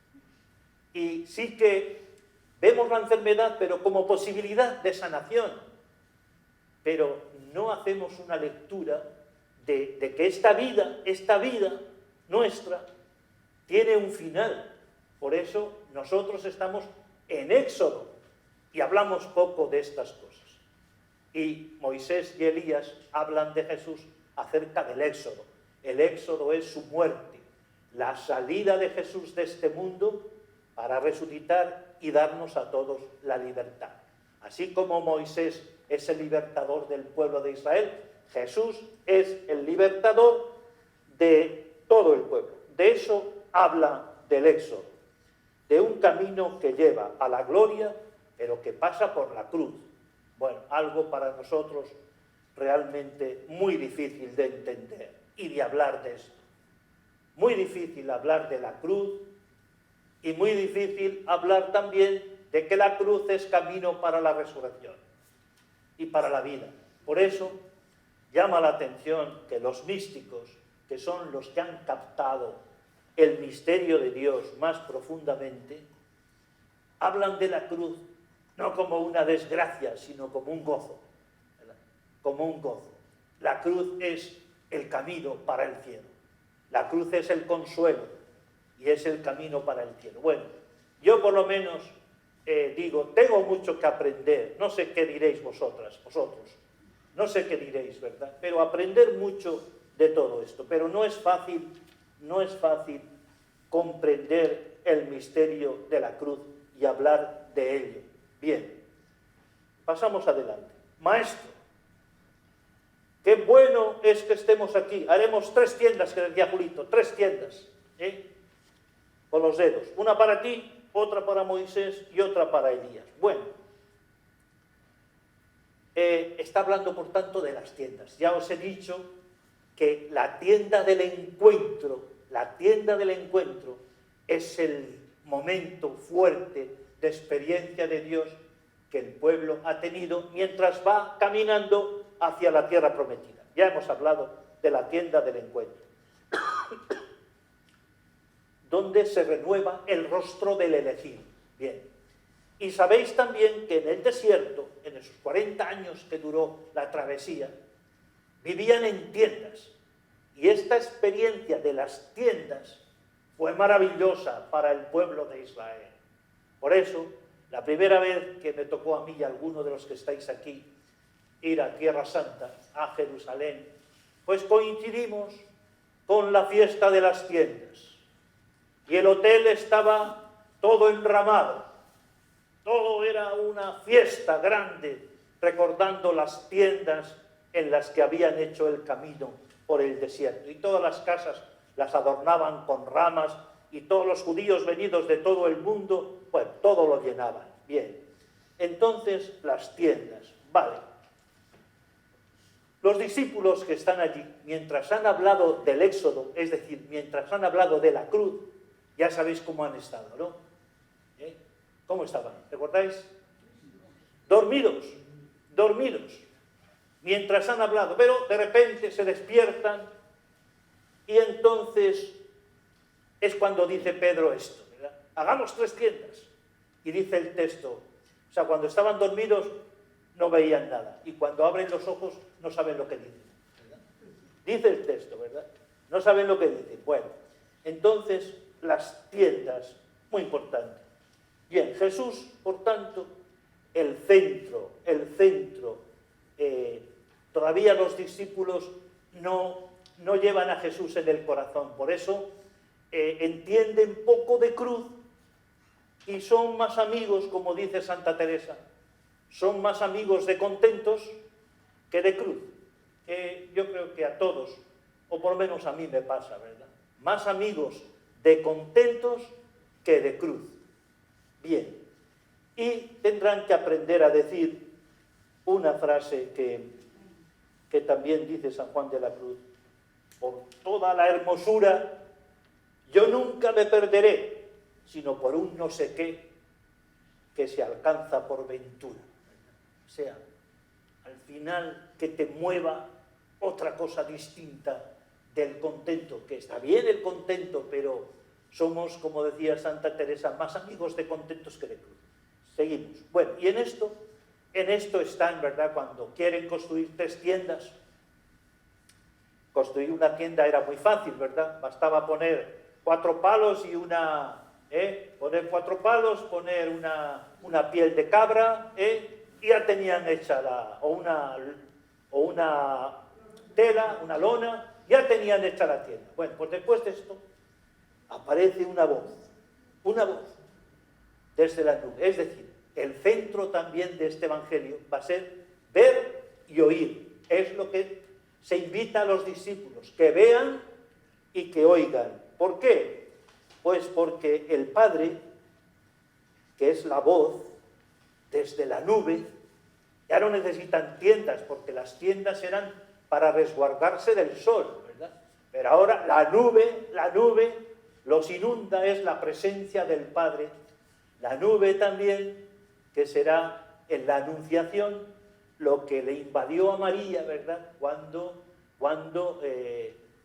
Y sí que vemos la enfermedad, pero como posibilidad de sanación. Pero no hacemos una lectura de que esta vida nuestra tiene un final. Por eso nosotros estamos en Éxodo y hablamos poco de estas cosas. Y Moisés y Elías hablan de Jesús acerca del Éxodo. El Éxodo es su muerte, la salida de Jesús de este mundo para resucitar y darnos a todos la libertad. Así como Moisés es el libertador del pueblo de Israel, Jesús es el libertador de todo el pueblo. De eso habla del Éxodo, de un camino que lleva a la gloria, pero que pasa por la cruz. Bueno, algo para nosotros realmente muy difícil de entender y de hablar de esto. Muy difícil hablar de la cruz y muy difícil hablar también de que la cruz es camino para la resurrección y para la vida. Por eso llama la atención que los místicos, que son los que han captado el misterio de Dios más profundamente, hablan de la cruz no como una desgracia, sino como un gozo, ¿verdad? Como un gozo. La cruz es el camino para el cielo. La cruz es el consuelo y es el camino para el cielo. Bueno, yo por lo menos digo, tengo mucho que aprender. No sé qué diréis vosotros. No sé qué diréis, ¿verdad? Pero aprender mucho de todo esto. Pero no es fácil comprender el misterio de la cruz y hablar de ello. Bien, pasamos adelante. Maestro, qué bueno es que estemos aquí. Haremos 3 tiendas, que decía Julito, 3 tiendas, con los dedos. Una para ti, otra para Moisés y otra para Elías. Bueno, está hablando por tanto de las tiendas. Ya os he dicho que la tienda del encuentro es el momento fuerte de experiencia de Dios que el pueblo ha tenido mientras va caminando hacia la tierra prometida. Ya hemos hablado de la tienda del encuentro, donde se renueva el rostro del elegido. Bien, y sabéis también que en el desierto, en esos 40 años que duró la travesía, vivían en tiendas. Y esta experiencia de las tiendas fue maravillosa para el pueblo de Israel. Por eso, La primera vez que me tocó a mí y a alguno de los que estáis aquí ir a Tierra Santa, a Jerusalén, pues coincidimos con la fiesta de las tiendas. Y el hotel estaba todo enramado. Todo era una fiesta grande, recordando las tiendas en las que habían hecho el camino por el desierto. Y todas las casas las adornaban con ramas, y todos los judíos venidos de todo el mundo, bueno, todo lo llenaban. Bien. Entonces, las tiendas, vale. Los discípulos que están allí, mientras han hablado del Éxodo, es decir, mientras han hablado de la cruz, ya sabéis cómo han estado, ¿no? ¿Cómo estaban? ¿Recordáis? Dormidos, dormidos, mientras han hablado, pero de repente se despiertan y entonces es cuando dice Pedro esto, ¿verdad? Hagamos 3 tiendas. Y dice el texto, o sea, cuando estaban dormidos no veían nada, y cuando abren los ojos no saben lo que dicen, ¿verdad? Dice el texto, ¿verdad? No saben lo que dicen. Bueno, entonces las tiendas, muy importante. Bien, Jesús, por tanto, el centro, todavía los discípulos no llevan a Jesús en el corazón, por eso entienden poco de cruz y son más amigos, como dice Santa Teresa, son más amigos de contentos que de cruz. Yo creo que a todos, o por lo menos a mí me pasa, ¿verdad? Más amigos de contentos que de cruz. Bien, y tendrán que aprender a decir una frase que también dice San Juan de la Cruz: por toda la hermosura yo nunca me perderé, sino por un no sé qué que se alcanza por ventura. O sea, al final que te mueva otra cosa distinta del contento, que está bien el contento, pero somos, como decía Santa Teresa, más amigos de contentos que de cruz. Seguimos. Bueno, y en esto están, ¿verdad?, cuando quieren construir 3 tiendas. Construir una tienda era muy fácil, ¿verdad? Bastaba poner 4 palos y poner 4 palos, poner una piel de cabra, y ya tenían hecha una tela, una lona, ya tenían hecha la tienda. Bueno, pues después de esto aparece una voz desde la nube. Es decir, el centro también de este Evangelio va a ser ver y oír. Es lo que se invita a los discípulos, que vean y que oigan. ¿Por qué? Pues porque el Padre, que es la voz, desde la nube, ya no necesitan tiendas, porque las tiendas eran para resguardarse del sol, ¿verdad? Pero ahora la nube los inunda, es la presencia del Padre. La nube también, que será en la Anunciación lo que le invadió a María, ¿verdad?, cuando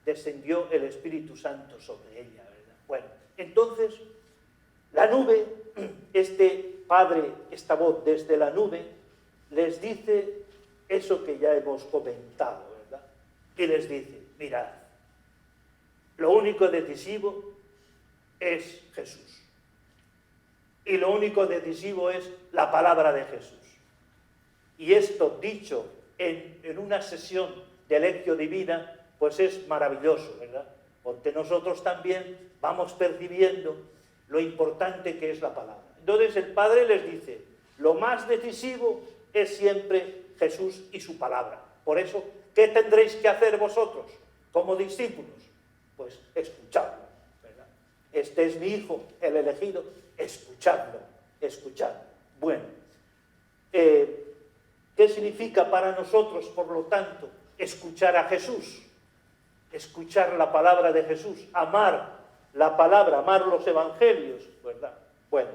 descendió el Espíritu Santo sobre ella, ¿verdad? Bueno, entonces, la nube, este Padre, esta voz desde la nube, les dice eso que ya hemos comentado, ¿verdad? Y les dice: mirad, lo único decisivo es Jesús. Y lo único decisivo es la palabra de Jesús. Y esto dicho en una sesión de lección divina, pues es maravilloso, ¿verdad? Porque nosotros también vamos percibiendo lo importante que es la palabra. Entonces el Padre les dice: lo más decisivo es siempre Jesús y su palabra. Por eso, ¿qué tendréis que hacer vosotros como discípulos? Pues escuchadlo, ¿verdad? Este es mi Hijo, el elegido, escuchadlo. Bueno, ¿qué significa para nosotros, por lo tanto, escuchar a Jesús? Escuchar la palabra de Jesús, amar la palabra, amar los evangelios, ¿verdad? Bueno,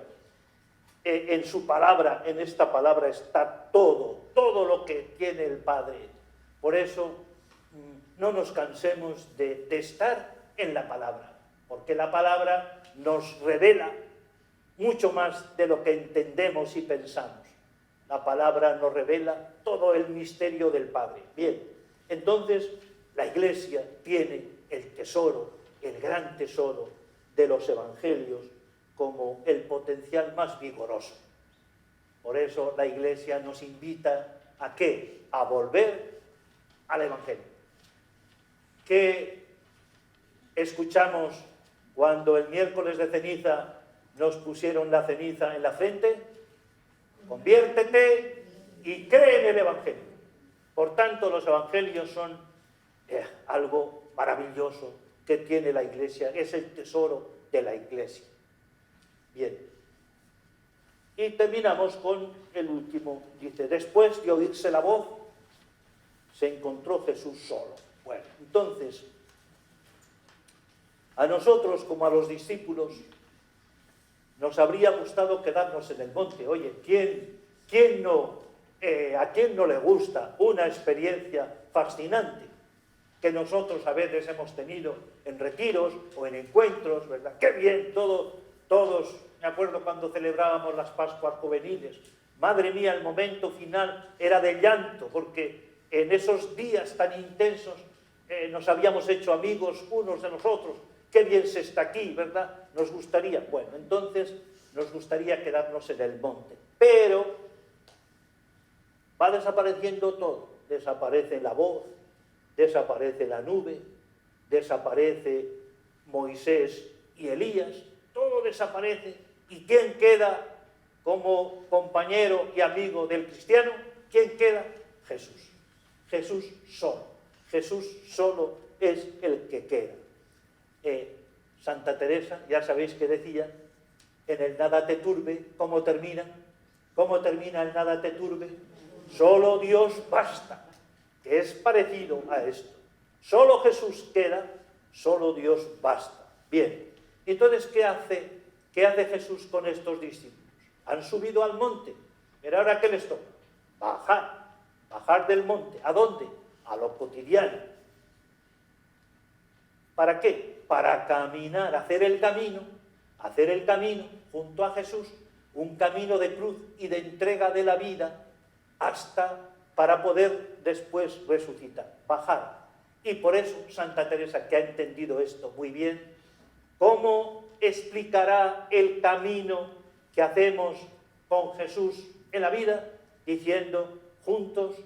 en su palabra, en esta palabra está todo lo que tiene el Padre. Por eso no nos cansemos de estar en la palabra, porque la palabra nos revela mucho más de lo que entendemos y pensamos. La palabra nos revela todo el misterio del Padre. Bien, entonces la Iglesia tiene el tesoro, el gran tesoro de los evangelios, como el potencial más vigoroso. Por eso la Iglesia nos invita ¿a qué? A volver al Evangelio. ¿Qué escuchamos cuando el miércoles de ceniza nos pusieron la ceniza en la frente? Conviértete y cree en el Evangelio. Por tanto, los Evangelios son algo maravilloso que tiene la Iglesia, es el tesoro de la Iglesia. Bien. Y terminamos con el último. Dice, después de oírse la voz, se encontró Jesús solo. Bueno, entonces, a nosotros como a los discípulos, nos habría gustado quedarnos en el monte. Oye, ¿a quién no le gusta una experiencia fascinante que nosotros a veces hemos tenido en retiros o en encuentros, ¿verdad? ¡Qué bien! Todos, me acuerdo cuando celebrábamos las Pascuas juveniles. Madre mía, el momento final era de llanto, porque en esos días tan intensos nos habíamos hecho amigos unos de los otros. ¡Qué bien se está aquí!, ¿verdad? Nos gustaría, bueno, entonces nos gustaría quedarnos en el monte. Pero va desapareciendo todo. Desaparece la voz, desaparece la nube, desaparece Moisés y Elías, todo desaparece. ¿Y quién queda como compañero y amigo del cristiano? ¿Quién queda? Jesús. Jesús solo. Jesús solo es el que queda. Santa Teresa, ya sabéis que decía, en el nada te turbe, ¿cómo termina? ¿Cómo termina el nada te turbe? Solo Dios basta, que es parecido a esto. Solo Jesús queda, solo Dios basta. Bien, entonces, ¿qué hace Jesús con estos discípulos? Han subido al monte, pero ahora ¿qué les toca? Bajar del monte. ¿A dónde? A lo cotidiano. ¿Para qué? Para caminar, hacer el camino junto a Jesús, un camino de cruz y de entrega de la vida para poder después resucitar, bajar. Y por eso Santa Teresa, que ha entendido esto muy bien, ¿cómo explicará el camino que hacemos con Jesús en la vida? Diciendo, juntos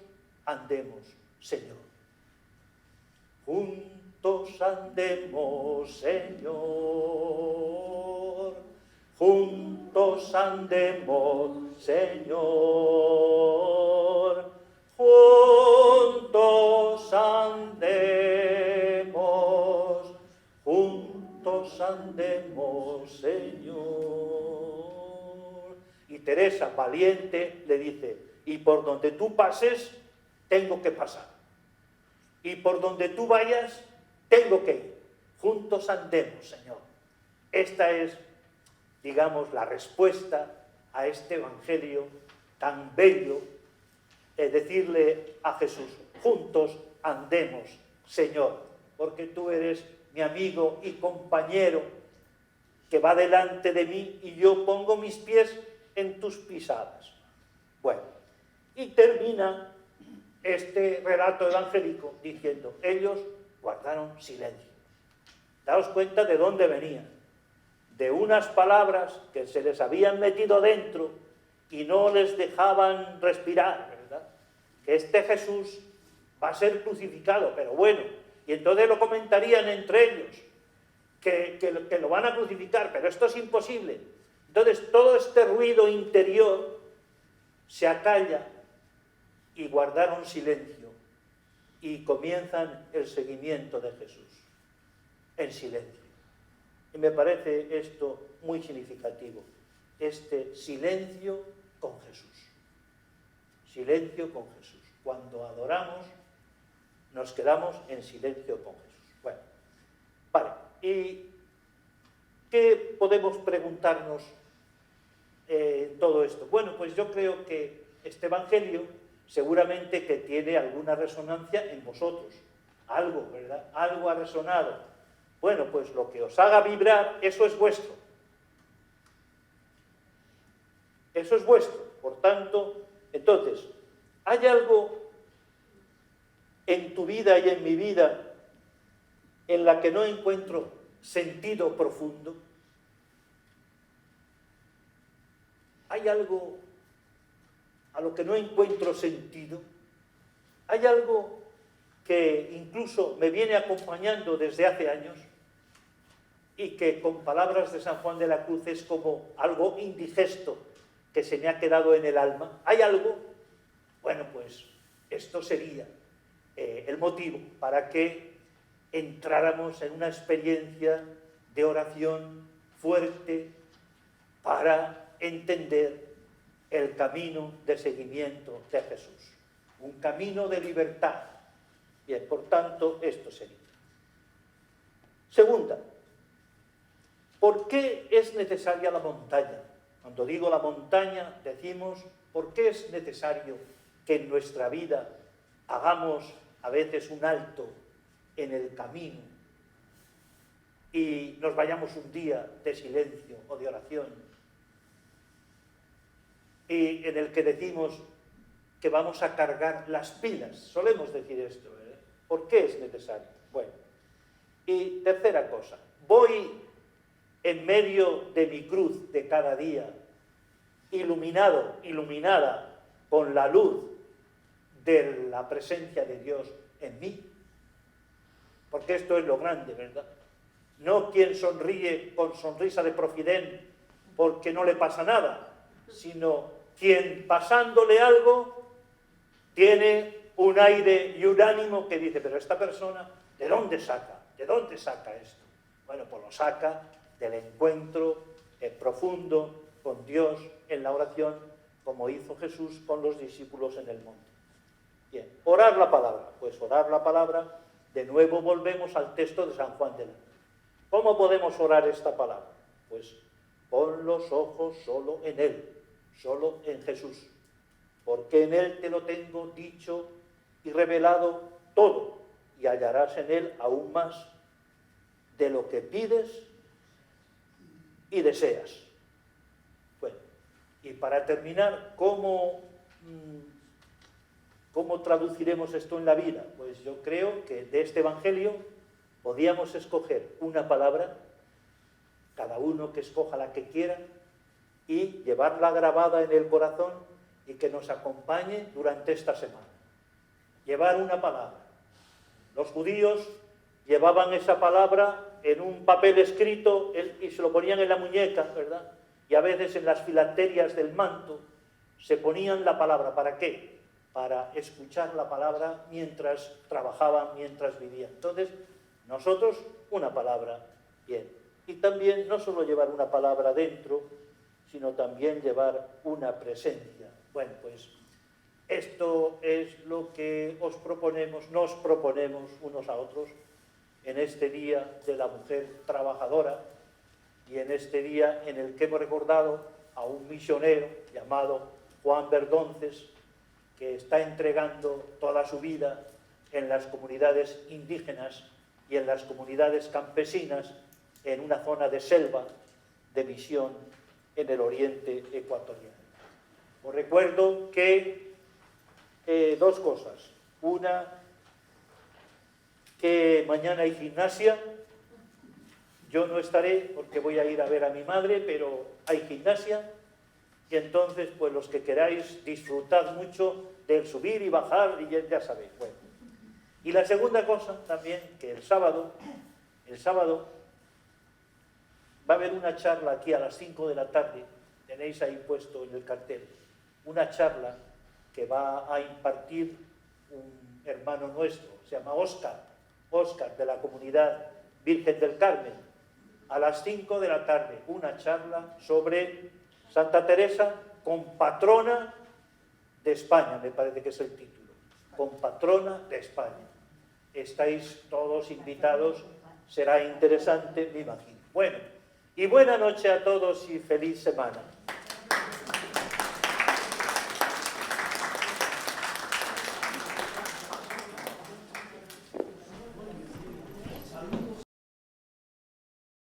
andemos, Señor. Juntos andemos, Señor. Juntos andemos, Señor. Juntos andemos. Juntos andemos, Señor. Y Teresa, valiente, le dice, y por donde tú pases, tengo que pasar. Y por donde tú vayas, tengo que ir. Juntos andemos, Señor. Esta es, digamos, la respuesta a este evangelio tan bello, decirle a Jesús, juntos andemos, Señor, porque tú eres mi amigo y compañero que va delante de mí y yo pongo mis pies en tus pisadas. Bueno, y termina este relato evangélico diciendo, ellos guardaron silencio. Daos cuenta de dónde venían. De unas palabras que se les habían metido dentro y no les dejaban respirar, ¿verdad? Que este Jesús va a ser crucificado, pero bueno, y entonces lo comentarían entre ellos, que lo van a crucificar, pero esto es imposible. Entonces todo este ruido interior se acalla y guardaron silencio y comienzan el seguimiento de Jesús en silencio. Y me parece esto muy significativo, este silencio con Jesús. Silencio con Jesús. Cuando adoramos, nos quedamos en silencio con Jesús. Bueno, vale. ¿Y qué podemos preguntarnos en todo esto? Bueno, pues yo creo que este evangelio seguramente que tiene alguna resonancia en vosotros. Algo, ¿verdad? Algo ha resonado. Bueno, pues lo que os haga vibrar, eso es vuestro. Eso es vuestro. Por tanto, entonces, ¿hay algo en tu vida y en mi vida en la que no encuentro sentido profundo? ¿Hay algo a lo que no encuentro sentido, hay algo que incluso me viene acompañando desde hace años y que con palabras de San Juan de la Cruz es como algo indigesto que se me ha quedado en el alma. ¿Hay algo? Bueno, pues esto sería el motivo para que entráramos en una experiencia de oración fuerte para entender el camino de seguimiento de Jesús, un camino de libertad. Bien, por tanto, esto sería. Segunda, ¿por qué es necesaria la montaña? Cuando digo la montaña, decimos, ¿por qué es necesario que en nuestra vida hagamos a veces un alto en el camino y nos vayamos un día de silencio o de oración y en el que decimos que vamos a cargar las pilas? Solemos decir esto, ¿verdad? ¿Por qué es necesario? Bueno, y tercera cosa, voy en medio de mi cruz de cada día, iluminada con la luz de la presencia de Dios en mí, porque esto es lo grande, ¿verdad? No quien sonríe con sonrisa de profidén porque no le pasa nada, sino quien pasándole algo tiene un aire y un ánimo que dice, pero esta persona, ¿de dónde saca? ¿De dónde saca esto? Bueno, pues lo saca del encuentro profundo con Dios en la oración, como hizo Jesús con los discípulos en el monte. Bien, orar la palabra. Pues orar la palabra, de nuevo volvemos al texto de San Juan de la Cruz. ¿Cómo podemos orar esta palabra? Pues pon los ojos solo en Él, solo en Jesús, porque en Él te lo tengo dicho y revelado todo, y hallarás en Él aún más de lo que pides y deseas. Bueno, y para terminar, ¿cómo traduciremos esto en la vida? Pues yo creo que de este Evangelio podíamos escoger una palabra, cada uno que escoja la que quiera, y llevarla grabada en el corazón y que nos acompañe durante esta semana. Llevar una palabra. Los judíos llevaban esa palabra en un papel escrito y se lo ponían en la muñeca, ¿verdad? Y a veces en las filaterias del manto se ponían la palabra. ¿Para qué? Para escuchar la palabra mientras trabajaban, mientras vivían. Entonces, nosotros una palabra, bien. Y también no solo llevar una palabra dentro, sino también llevar una presencia. Bueno, pues esto es lo que nos proponemos unos a otros en este Día de la Mujer Trabajadora y en este día en el que hemos recordado a un misionero llamado Juan Verdonces, que está entregando toda su vida en las comunidades indígenas y en las comunidades campesinas en una zona de selva de misión en el oriente ecuatoriano. Os recuerdo que dos cosas. Una, que mañana hay gimnasia. Yo no estaré porque voy a ir a ver a mi madre, pero hay gimnasia. Y entonces, pues los que queráis, disfrutad mucho del subir y bajar, y ya sabéis. Bueno. Y la segunda cosa también, que el sábado va a haber una charla aquí a las 5 de la tarde, tenéis ahí puesto en el cartel, una charla que va a impartir un hermano nuestro, se llama Óscar, de la comunidad Virgen del Carmen, a las 5 de la tarde, una charla sobre Santa Teresa, compatrona de España, me parece que es el título, compatrona de España. Estáis todos invitados, será interesante, me imagino. Bueno, y buena noche a todos y feliz semana.